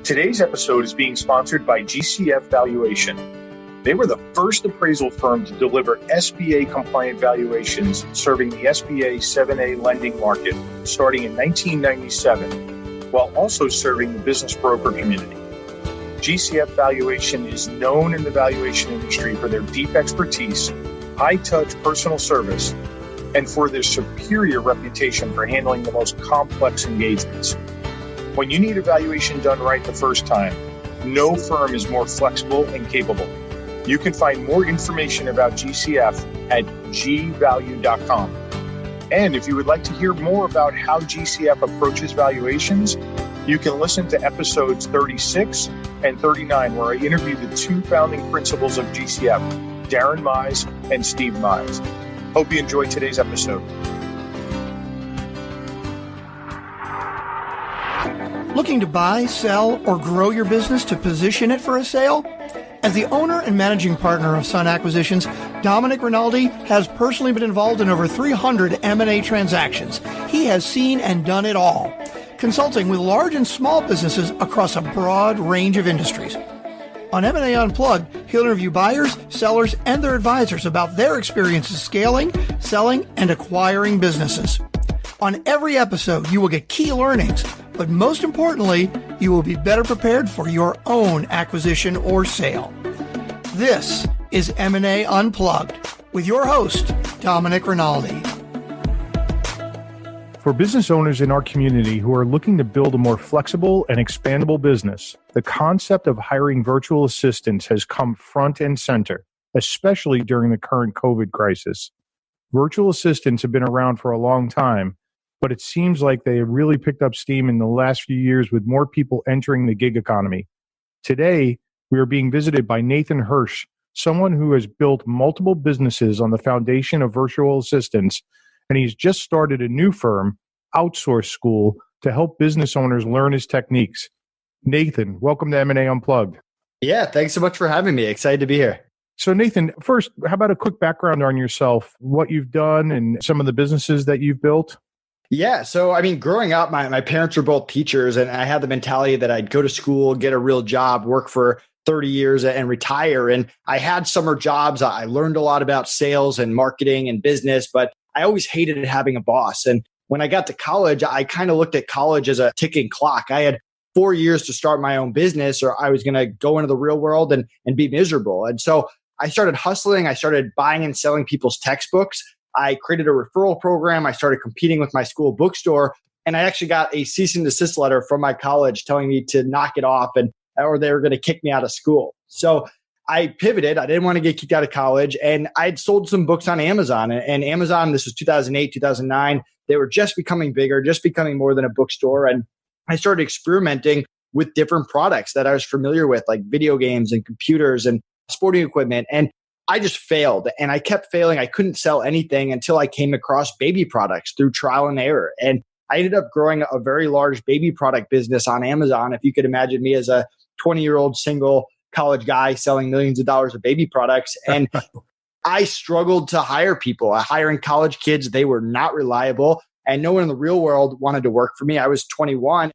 Today's episode is being sponsored by GCF Valuation. They were the first appraisal firm to deliver SBA-compliant valuations serving the SBA 7A lending market starting in 1997, while also serving the business broker community. GCF Valuation is known in the valuation industry for their deep expertise, high-touch personal service, and for their superior reputation for handling the most complex engagements. When you need a valuation done right the first time, no firm is more flexible and capable. You can find more information about GCF at gvalue.com. And if you would like to hear more about how GCF approaches valuations, you can listen to episodes 36 and 39, where I interview the two founding principals of GCF, Darren Mize and Steve Mize. Hope you enjoyed today's episode. Looking to buy, sell, or grow your business to position it for a sale? As the owner and managing partner of Sun Acquisitions, Domenic Rinaldi has personally been involved in over 300 M&A transactions. He has seen and done it all, consulting with large and small businesses across a broad range of industries. On M&A Unplugged, he'll interview buyers, sellers, and their advisors about their experiences scaling, selling, and acquiring businesses. On every episode, you will get key learnings, but most importantly, you will be better prepared for your own acquisition or sale. This is M&A Unplugged with your host, Domenic Rinaldi. For business owners in our community who are looking to build a more flexible and expandable business, the concept of hiring virtual assistants has come front and center, especially during the current COVID crisis. Virtual assistants have been around for a long time, but it seems like they have really picked up steam in the last few years with more people entering the gig economy. Today, we are being visited by Nathan Hirsch, someone who has built multiple businesses on the foundation of virtual assistants, and he's just started a new firm, Outsource School, to help business owners learn his techniques. Nathan, welcome to M&A Unplugged. Yeah, thanks so much for having me. Excited to be here. So Nathan, first, how about a quick background on yourself, what you've done and some of the businesses that you've built? Yeah. So, growing up, my parents were both teachers, and I had the mentality that I'd go to school, get a real job, work for 30 years and retire. And I had summer jobs. I learned a lot about sales and marketing and business, but I always hated having a boss. And when I got to college, I kind of looked at college as a ticking clock. I had 4 years to start my own business, or I was going to go into the real world and be miserable. And so I started hustling. I started buying and selling people's textbooks. I created a referral program. I started competing with my school bookstore, and I actually got a cease and desist letter from my college telling me to knock it off, or they were going to kick me out of school. So I pivoted. I didn't want to get kicked out of college, and I'd sold some books on Amazon. And Amazon, this was 2008, 2009. They were just becoming bigger, just becoming more than a bookstore. And I started experimenting with different products that I was familiar with, like video games and computers and sporting equipment. And I just failed, and I kept failing. I couldn't sell anything until I came across baby products through trial and error. And I ended up growing a very large baby product business on Amazon. If you could imagine me as a 20-year-old single college guy selling millions of dollars of baby products. And I struggled to hire people. Hiring college kids, they were not reliable, and no one in the real world wanted to work for me. I was 21.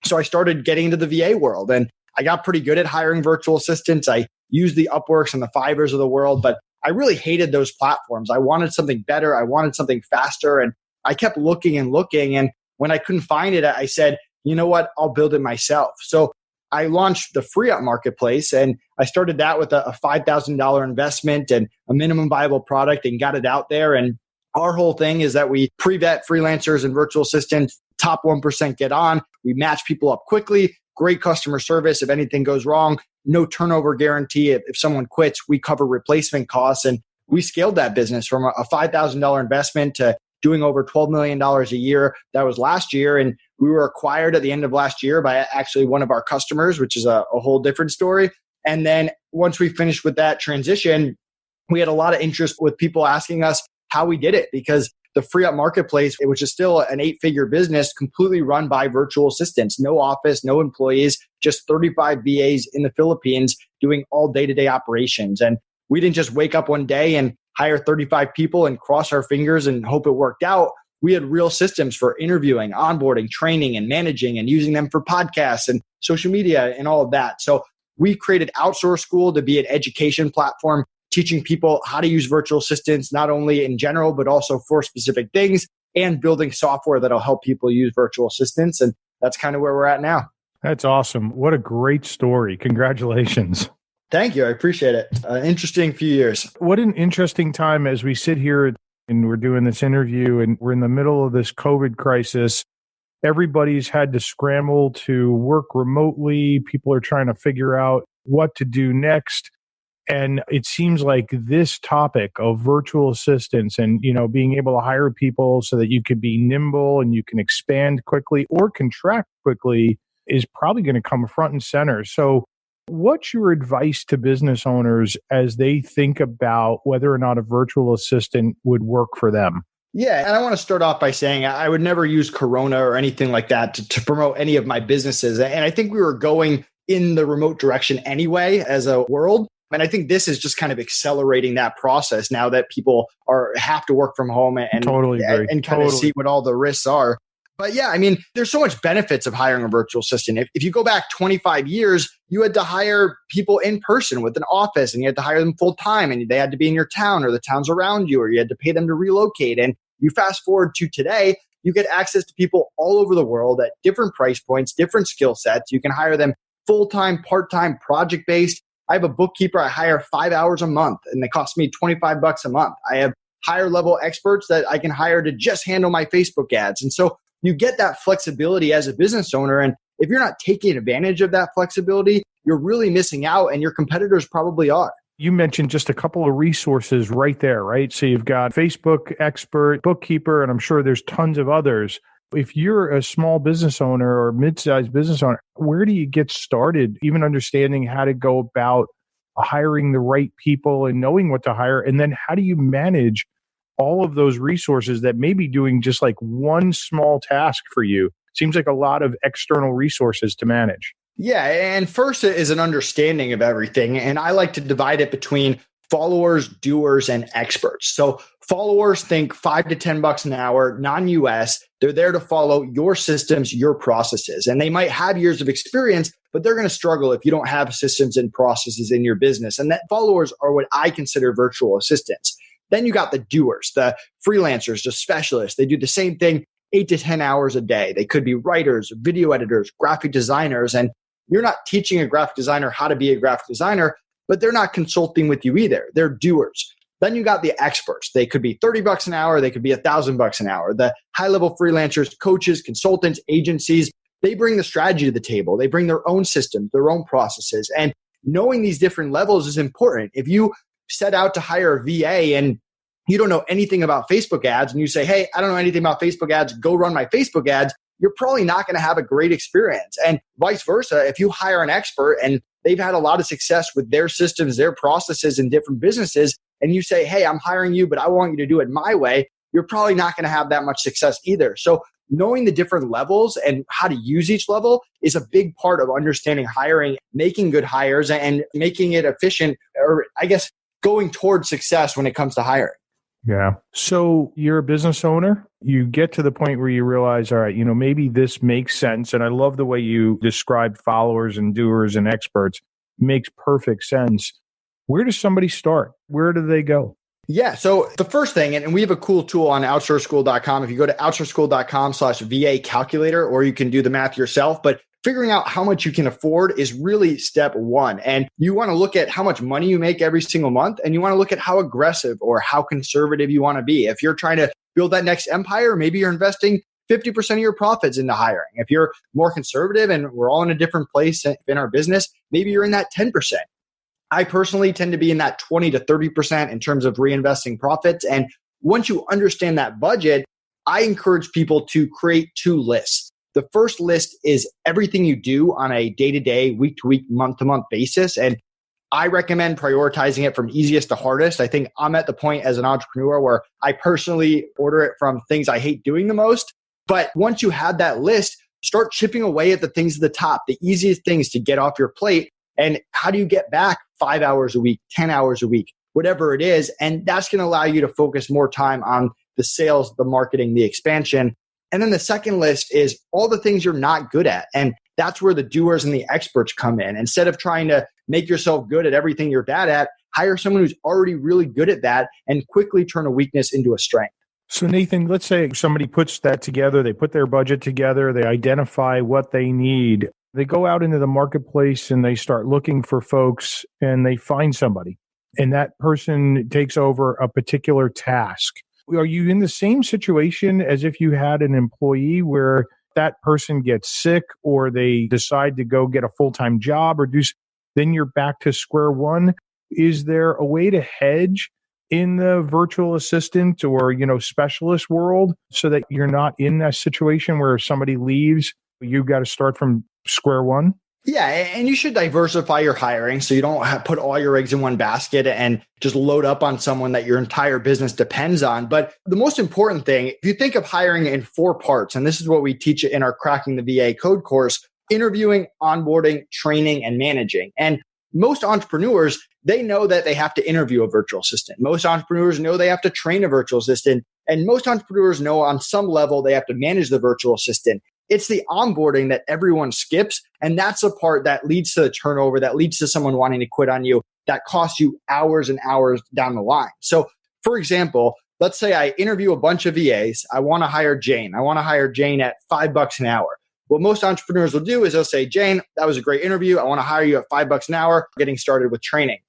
So I started getting into the VA world, and I got pretty good at hiring virtual assistants. I used the Upworks and the Fivers of the world, but I really hated those platforms. I wanted something better. I wanted something faster. And I kept looking and looking. And when I couldn't find it, I said, you know what? I'll build it myself. So I launched the FreeUp Marketplace, and I started that with a $5,000 investment and a minimum viable product and got it out there. And our whole thing is that we pre-vet freelancers and virtual assistants. Top 1% get on. We match people up quickly. Great customer service. If anything goes wrong, no turnover guarantee. If someone quits, we cover replacement costs. And we scaled that business from a $5,000 investment to doing over $12 million a year. That was last year. And we were acquired at the end of last year by actually one of our customers, which is a whole different story. And then once we finished with that transition, we had a lot of interest with people asking us how we did it, because the FreeUp Marketplace, which is still an 8-figure business, completely run by virtual assistants, no office, no employees, just 35 VAs in the Philippines doing all day-to-day operations. And we didn't just wake up one day and hire 35 people and cross our fingers and hope it worked out. we had real systems for interviewing, onboarding, training, and managing, and using them for podcasts and social media and all of that. So we created Outsource School to be an education platform, teaching people how to use virtual assistants, not only in general, but also for specific things, and building software that'll help people use virtual assistants. And that's kind of where we're at now. That's awesome. What a great story. Congratulations. Thank you. I appreciate it. Interesting few years. What an interesting time as we sit here and we're doing this interview and we're in the middle of this COVID crisis. Everybody's had to scramble to work remotely. People are trying to figure out what to do next. And it seems like this topic of virtual assistants and, being able to hire people so that you could be nimble and you can expand quickly or contract quickly is probably going to come front and center. So what's your advice to business owners as they think about whether or not a virtual assistant would work for them? Yeah. And I want to start off by saying I would never use Corona or anything like that to promote any of my businesses. And I think we were going in the remote direction anyway as a world. And I think this is just kind of accelerating that process now that people have to work from home and totally agree. And kind of see what all the risks are. But yeah, there's so much benefits of hiring a virtual assistant. If you go back 25 years, you had to hire people in person with an office and you had to hire them full time and they had to be in your town or the towns around you, or you had to pay them to relocate. And you fast forward to today, you get access to people all over the world at different price points, different skill sets. You can hire them full-time, part-time, project-based. I have a bookkeeper I hire 5 hours a month and they cost me $25 a month. I have higher level experts that I can hire to just handle my Facebook ads. And so you get that flexibility as a business owner. And if you're not taking advantage of that flexibility, you're really missing out and your competitors probably are. You mentioned just a couple of resources right there, right? So you've got Facebook expert, bookkeeper, and I'm sure there's tons of others. If you're a small business owner or mid-sized business owner, where do you get started, even understanding how to go about hiring the right people and knowing what to hire? And then how do you manage all of those resources that may be doing just like one small task for you? Seems like a lot of external resources to manage. Yeah. And first is an understanding of everything. And I like to divide it between followers, doers, and experts. So followers, think $5 to $10 an hour, non-US. They're there to follow your systems, your processes. And they might have years of experience, but they're going to struggle if you don't have systems and processes in your business. And that followers are what I consider virtual assistants. Then you got the doers, the freelancers, the specialists. They do the same thing 8 to 10 hours a day. They could be writers, video editors, graphic designers. And you're not teaching a graphic designer how to be a graphic designer, but they're not consulting with you either. They're doers. Then you got the experts. They could be $30 an hour. They could be $1,000 an hour. The high-level freelancers, coaches, consultants, agencies, they bring the strategy to the table. They bring their own systems, their own processes. And knowing these different levels is important. If you set out to hire a VA and you don't know anything about Facebook ads and you say, hey, I don't know anything about Facebook ads, go run my Facebook ads, you're probably not going to have a great experience. And vice versa, if you hire an expert and they've had a lot of success with their systems, their processes in different businesses, and you say, hey, I'm hiring you, but I want you to do it my way, you're probably not going to have that much success either. So knowing the different levels and how to use each level is a big part of understanding hiring, making good hires, and making it efficient, or I guess going towards success when it comes to hiring. Yeah. So you're a business owner. You get to the point where you realize, all right, maybe this makes sense. And I love the way you describe followers and doers and experts. Makes perfect sense. Where does somebody start? Where do they go? Yeah. So the first thing, and we have a cool tool on outsourceschool.com. If you go to outsourceschool.com/VA calculator, or you can do the math yourself, but figuring out how much you can afford is really step one. And you want to look at how much money you make every single month, and you want to look at how aggressive or how conservative you want to be. If you're trying to build that next empire, maybe you're investing 50% of your profits into hiring. If you're more conservative, and we're all in a different place in our business, maybe you're in that 10%. I personally tend to be in that 20 to 30% in terms of reinvesting profits. And once you understand that budget, I encourage people to create 2 lists. The first list is everything you do on a day-to-day, week-to-week, month-to-month basis. And I recommend prioritizing it from easiest to hardest. I think I'm at the point as an entrepreneur where I personally order it from things I hate doing the most. But once you have that list, start chipping away at the things at the top, the easiest things to get off your plate. And how do you get back 5 hours a week, 10 hours a week, whatever it is? And that's going to allow you to focus more time on the sales, the marketing, the expansion. And then the second list is all the things you're not good at. And that's where the doers and the experts come in. Instead of trying to make yourself good at everything you're bad at, hire someone who's already really good at that and quickly turn a weakness into a strength. So Nathan, let's say somebody puts that together, they put their budget together, they identify what they need. They go out into the marketplace and they start looking for folks and they find somebody. And that person takes over a particular task. Are you in the same situation as if you had an employee where that person gets sick or they decide to go get a full-time job or then you're back to square one? Is there a way to hedge in the virtual assistant or, specialist world so that you're not in that situation where somebody leaves, you've got to start from square one? Yeah, and you should diversify your hiring so you don't put all your eggs in one basket and just load up on someone that your entire business depends on. But the most important thing, if you think of hiring in 4 parts, and this is what we teach in our Cracking the VA Code course, interviewing, onboarding, training, and managing. And most entrepreneurs, they know that they have to interview a virtual assistant. Most entrepreneurs know they have to train a virtual assistant. And most entrepreneurs know on some level they have to manage the virtual assistant. It's the onboarding that everyone skips. And that's the part that leads to the turnover, that leads to someone wanting to quit on you, that costs you hours and hours down the line. So for example, let's say I interview a bunch of VAs. I want to hire Jane. I want to hire Jane at $5 an hour. What most entrepreneurs will do is they'll say, Jane, that was a great interview. I want to hire you at $5 an hour, getting started with training.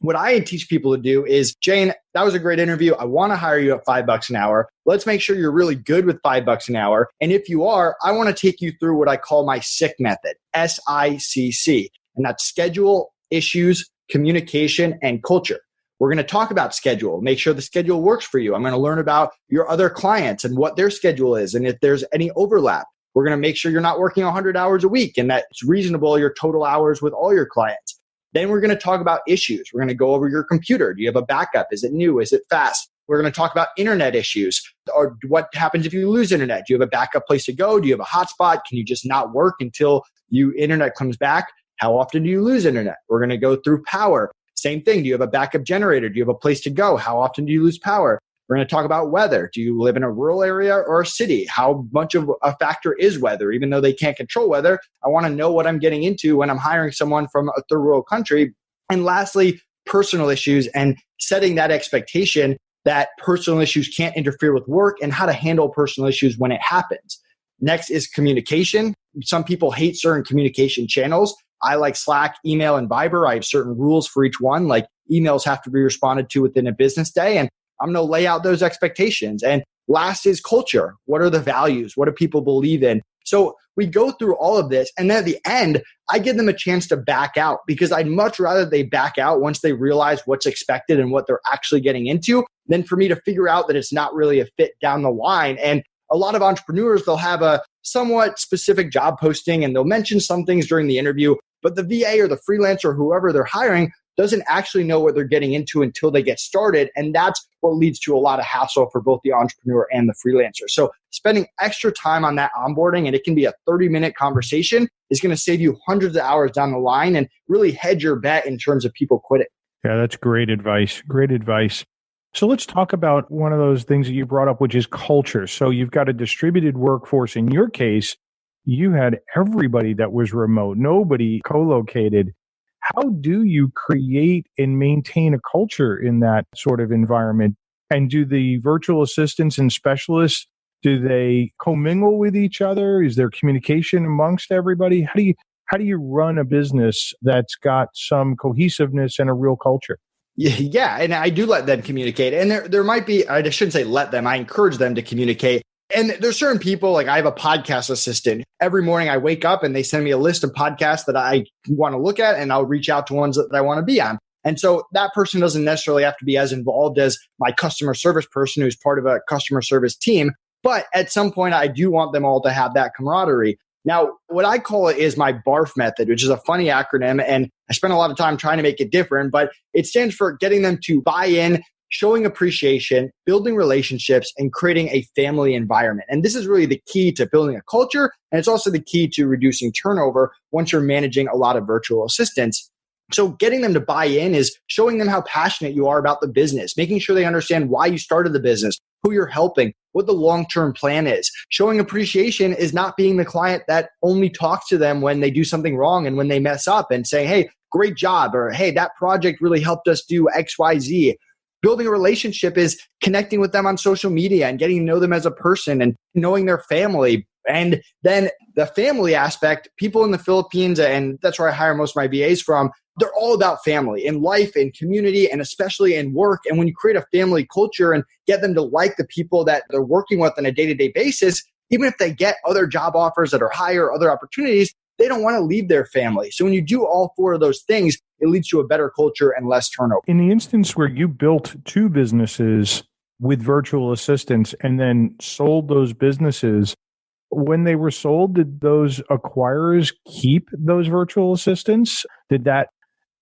What I teach people to do is, Jane, that was a great interview. I want to hire you at $5 an hour. Let's make sure you're really good with $5 an hour. And if you are, I want to take you through what I call my SICK method, SICC. And that's schedule, issues, communication, and culture. We're going to talk about schedule, make sure the schedule works for you. I'm going to learn about your other clients and what their schedule is and if there's any overlap. We're going to make sure you're not working 100 hours a week and that it's reasonable, your total hours with all your clients. Then we're going to talk about issues. We're going to go over your computer. Do you have a backup? Is it new? Is it fast? We're going to talk about internet issues or what happens if you lose internet. Do you have a backup place to go? Do you have a hotspot? Can you just not work until internet comes back? How often do you lose internet? We're going to go through power. Same thing. Do you have a backup generator? Do you have a place to go? How often do you lose power? We're going to talk about weather. Do you live in a rural area or a city? How much of a factor is weather? Even though they can't control weather, I want to know what I'm getting into when I'm hiring someone from a third world country. And lastly, personal issues and setting that expectation that personal issues can't interfere with work and how to handle personal issues when it happens. Next is communication. Some people hate certain communication channels. I like Slack, email, and Viber. I have certain rules for each one, like emails have to be responded to within a business day. And I'm going to lay out those expectations. And last is culture. What are the values? What do people believe in? So we go through all of this. And then at the end, I give them a chance to back out because I'd much rather they back out once they realize what's expected and what they're actually getting into than for me to figure out that it's not really a fit down the line. And a lot of entrepreneurs, they'll have a somewhat specific job posting and they'll mention some things during the interview, but the VA or the freelancer or whoever they're hiring doesn't actually know what they're getting into until they get started. And that's what leads to a lot of hassle for both the entrepreneur and the freelancer. So spending extra time on that onboarding, and it can be a 30-minute conversation, is going to save you hundreds of hours down the line and really hedge your bet in terms of people quitting. Yeah, that's great advice. Great advice. So let's talk about one of those things that you brought up, which is culture. So you've got a distributed workforce. In your case, you had everybody that was remote, nobody co-located. How do you create and maintain a culture in that sort of environment? And do the virtual assistants and specialists, do they commingle with each other? Is there communication amongst everybody? How do you run a business that's got some cohesiveness and a real culture? Yeah, and I do let them communicate. And there might be, I shouldn't say let them, I encourage them to communicate. And there's certain people, like I have a podcast assistant. Every morning I wake up and they send me a list of podcasts that I want to look at, and I'll reach out to ones that I want to be on. And so that person doesn't necessarily have to be as involved as my customer service person who's part of a customer service team. But at some point, I do want them all to have that camaraderie. Now, what I call it is my BARF method, which is a funny acronym. And I spent a lot of time trying to make it different, but it stands for getting them to buy in, showing appreciation, building relationships, and creating a family environment. And this is really the key to building a culture. And it's also the key to reducing turnover once you're managing a lot of virtual assistants. So getting them to buy in is showing them how passionate you are about the business, making sure they understand why you started the business, who you're helping, what the long-term plan is. Showing appreciation is not being the client that only talks to them when they do something wrong and when they mess up and say, hey, great job, or hey, that project really helped us do XYZ. Building a relationship is connecting with them on social media and getting to know them as a person and knowing their family. And then the family aspect, people in the Philippines, and that's where I hire most of my VAs from, they're all about family in life, in community, and especially in work. And when you create a family culture and get them to like the people that they're working with on a day-to-day basis, even if they get other job offers that are higher, other opportunities, they don't want to leave their family. So when you do all four of those things, it leads to a better culture and less turnover. In the instance where you built two businesses with virtual assistants and then sold those businesses, when they were sold, did those acquirers keep those virtual assistants? Did that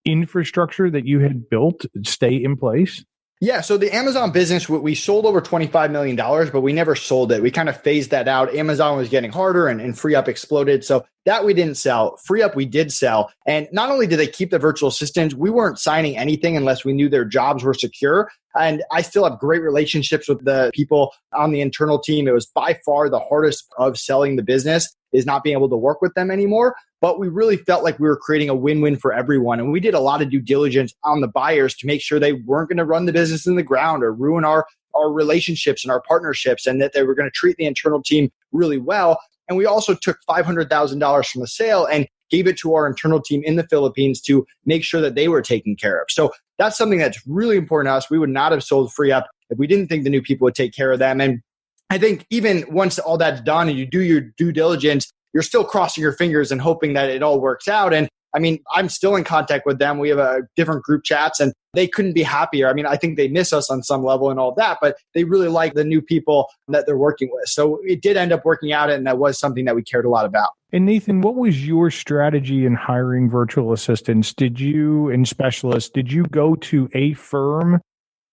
infrastructure that you had built stay in place? Yeah, so the Amazon business, we sold over $25 million, but we never sold it. We kind of phased that out. Amazon was getting harder and FreeUp exploded. So that we didn't sell. FreeUp we did sell. And not only did they keep the virtual assistants, we weren't signing anything unless we knew their jobs were secure. And I still have great relationships with the people on the internal team. It was by far the hardest of selling the business is not being able to work with them anymore. But we really felt like we were creating a win-win for everyone. And we did a lot of due diligence on the buyers to make sure they weren't going to run the business in the ground or ruin our relationships and our partnerships, and that they were going to treat the internal team really well. And we also took $500,000 from the sale and gave it to our internal team in the Philippines to make sure that they were taken care of. So that's something that's really important to us. We would not have sold FreeUp if we didn't think the new people would take care of them. And I think even once all that's done and you do your due diligence, you're still crossing your fingers and hoping that it all works out. And I mean, I'm still in contact with them. We have a different group chats and they couldn't be happier. I mean, I think they miss us on some level and all that, but they really like the new people that they're working with. So it did end up working out, and that was something that we cared a lot about. And Nathan, what was your strategy in hiring virtual assistants? And specialists, did you go to a firm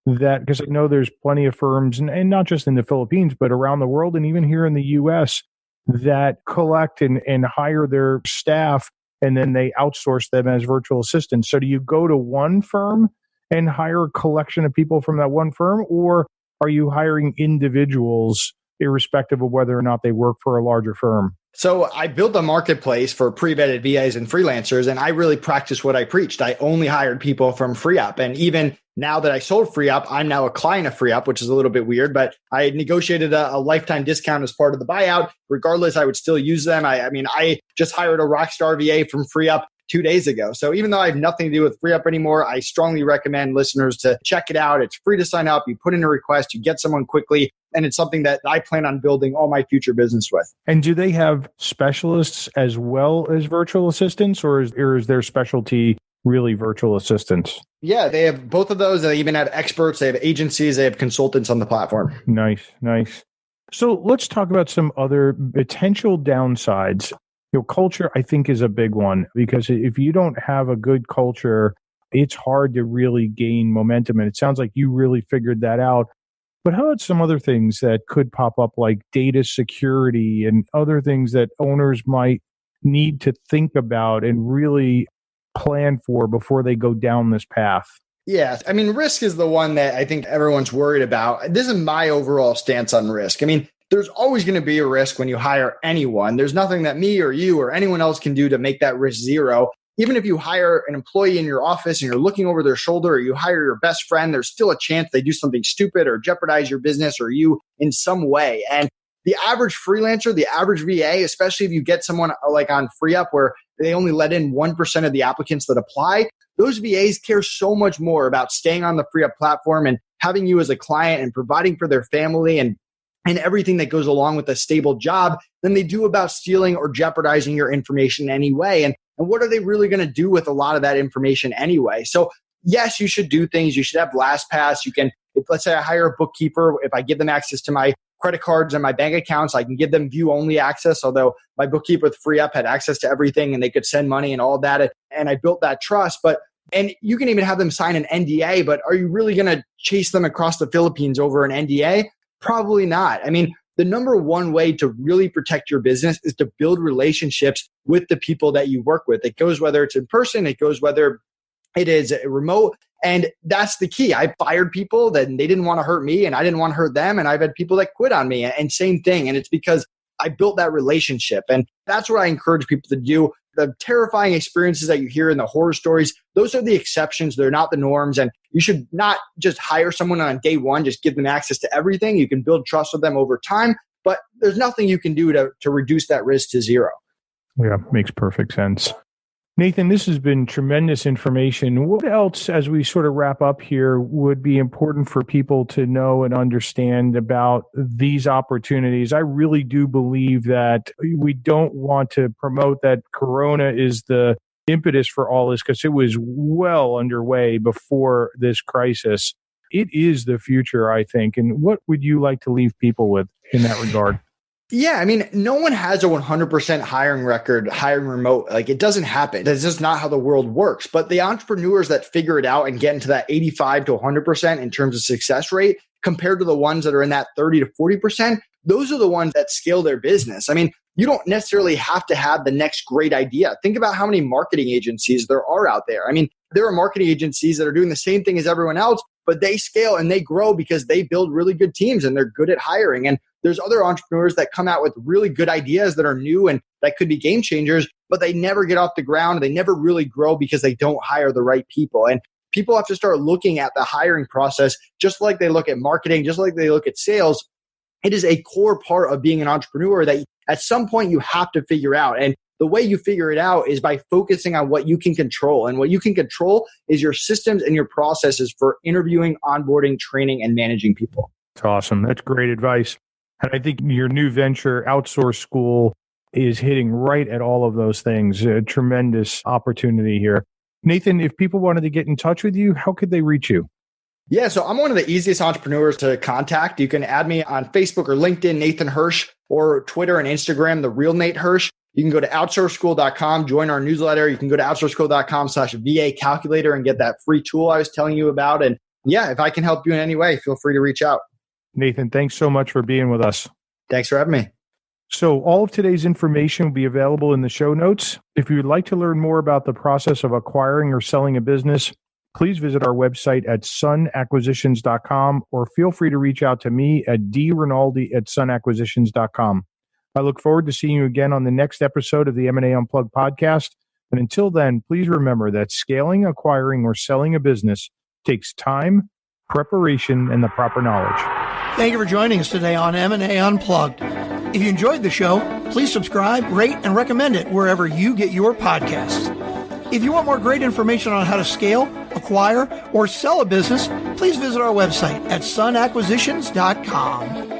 that, because I know there's plenty of firms, and not just in the Philippines, but around the world and even here in the US, that collect and hire their staff and then they outsource them as virtual assistants. So do you go to one firm and hire a collection of people from that one firm, or are you hiring individuals irrespective of whether or not they work for a larger firm? So I built a marketplace for pre-vetted VAs and freelancers, and I really practiced what I preached. I only hired people from FreeUp. And even now that I sold FreeUp, I'm now a client of FreeUp, which is a little bit weird, but I negotiated a lifetime discount as part of the buyout. Regardless, I would still use them. I just hired a rockstar VA from FreeUp 2 days ago. So even though I have nothing to do with FreeUp anymore, I strongly recommend listeners to check it out. It's free to sign up. You put in a request, you get someone quickly, and it's something that I plan on building all my future business with. And do they have specialists as well as virtual assistants, or is their specialty really virtual assistants? Yeah, they have both of those. They even have experts, they have agencies, they have consultants on the platform. Nice. So let's talk about some other potential downsides. Culture, I think, is a big one, because if you don't have a good culture, it's hard to really gain momentum. And it sounds like you really figured that out. But how about some other things that could pop up, like data security and other things that owners might need to think about and really plan for before they go down this path? Yeah. I mean, risk is the one that I think everyone's worried about. This is my overall stance on risk. I mean, there's always going to be a risk when you hire anyone. There's nothing that me or you or anyone else can do to make that risk zero. Even if you hire an employee in your office and you're looking over their shoulder, or you hire your best friend, there's still a chance they do something stupid or jeopardize your business or you in some way. And the average freelancer, the average VA, especially if you get someone like on FreeUp where they only let in 1% of the applicants that apply, those VAs care so much more about staying on the FreeUp platform and having you as a client and providing for their family and everything that goes along with a stable job than they do about stealing or jeopardizing your information anyway. And what are they really going to do with a lot of that information anyway? So yes, you should do things. You should have LastPass. You can, if let's say I hire a bookkeeper, if I give them access to my credit cards and my bank accounts, I can give them view-only access, although my bookkeeper with FreeUp had access to everything and they could send money and all that. And I built that trust. And you can even have them sign an NDA, but are you really going to chase them across the Philippines over an NDA? Probably not. I mean, the number one way to really protect your business is to build relationships with the people that you work with. It goes whether it's in person, it goes whether It is remote. And that's the key. I fired people that they didn't want to hurt me and I didn't want to hurt them. And I've had people that quit on me and same thing. And it's because I built that relationship. And that's what I encourage people to do. The terrifying experiences that you hear in the horror stories, those are the exceptions. They're not the norms. And you should not just hire someone on day one, just give them access to everything. You can build trust with them over time, but there's nothing you can do to reduce that risk to zero. Yeah, makes perfect sense. Nathan, this has been tremendous information. What else, as we sort of wrap up here, would be important for people to know and understand about these opportunities? I really do believe that we don't want to promote that Corona is the impetus for all this, because it was well underway before this crisis. It is the future, I think. And what would you like to leave people with in that regard? Yeah, I mean, no one has a 100% hiring record, hiring remote. Like, it doesn't happen. That's just not how the world works. But the entrepreneurs that figure it out and get into that 85 to 100% in terms of success rate, compared to the ones that are in that 30 to 40%, those are the ones that scale their business. I mean, you don't necessarily have to have the next great idea. Think about how many marketing agencies there are out there. I mean, there are marketing agencies that are doing the same thing as everyone else, but they scale and they grow because they build really good teams and they're good at hiring. And there's other entrepreneurs that come out with really good ideas that are new and that could be game changers, but they never get off the ground. They never really grow because they don't hire the right people. And people have to start looking at the hiring process, just like they look at marketing, just like they look at sales. It is a core part of being an entrepreneur that at some point you have to figure out. And the way you figure it out is by focusing on what you can control. And what you can control is your systems and your processes for interviewing, onboarding, training, and managing people. That's awesome. That's great advice. And I think your new venture, Outsource School, is hitting right at all of those things. A tremendous opportunity here. Nathan, if people wanted to get in touch with you, how could they reach you? Yeah, so I'm one of the easiest entrepreneurs to contact. You can add me on Facebook or LinkedIn, Nathan Hirsch, or Twitter and Instagram, The Real Nate Hirsch. You can go to outsourceschool.com, join our newsletter. You can go to outsourceschool.com/VA calculator and get that free tool I was telling you about. And yeah, if I can help you in any way, feel free to reach out. Nathan, thanks so much for being with us. Thanks for having me. So all of today's information will be available in the show notes. If you would like to learn more about the process of acquiring or selling a business, please visit our website at sunacquisitions.com or feel free to reach out to me at drinaldi@sunacquisitions.com. I look forward to seeing you again on the next episode of the M&A Unplugged podcast. And until then, please remember that scaling, acquiring, or selling a business takes time, preparation, and the proper knowledge. Thank you for joining us today on M&A Unplugged. If you enjoyed the show, please subscribe, rate, and recommend it wherever you get your podcasts. If you want more great information on how to scale, acquire, or sell a business, please visit our website at sunacquisitions.com.